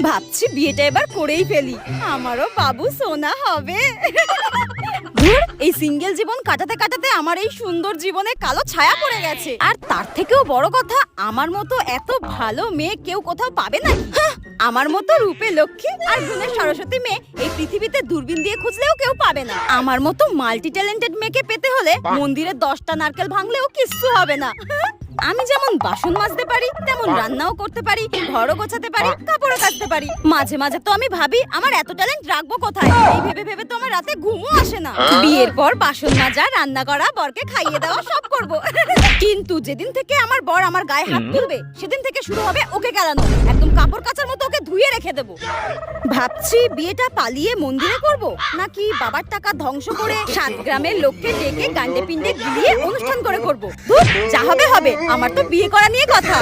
ভাবছি বিয়েটা এবার করেই ফেলি, আমারও বাবু সোনা হবে। ধুর, এই সিঙ্গেল জীবন কাটাতে কাটাতে আমার এই সুন্দর জীবনে কালো ছায়া পড়ে গেছে। আর তার থেকেও বড় কথা, আমার মতো এত ভালো মেয়ে কেউ কোথাও পাবে না। আমার মতো রূপে লক্ষ্মী আর গুণে সরস্বতী মেয়ে এই পৃথিবীতে দূরবীন দিয়ে খুঁজলেও কেউ পাবে না। আমার মতো মাল্টি ট্যালেন্টেড মেয়েকে পেতে হলে মন্দিরে 10টা নারকেল ভাঙলেও কিচ্ছু হবে না। আমি যেমন বাসন মাজতে পারি, তেমন রান্নাও করতে পারি, ঘরও গোছাতে পারি, কাপড়ও কাচতে পারি। মাঝে মাঝে তো আমি ভাবি আমার এত ট্যালেন্ট রাখবো কোথায়। এই ভেবে ভেবে তো আমার রাতে ঘুমও আসে না। বিয়ের পর বাসন মাজা, রান্না করা, বরকে খাইয়ে দেওয়া সব করব। কিন্তু যেদিন থেকে আমার বর আমার গায়ে হাত তুলবে, সেদিন থেকে শুরু হবে ওকে কেলানো। একদম কাপড় কাচার মতো ওকে ধুয়ে রেখে দেবো। ভাবছি বিয়েটা পালিয়ে মন্দিরে করব, নাকি বাবার টাকা ধ্বংস করে 7 গ্রামের লোককে ডেকে গান্ডে পিণ্ডে গিলিয়ে অনুষ্ঠান করে করব। যা হবে হবে, আমার তো বিয়ে করা নিয়ে কথা।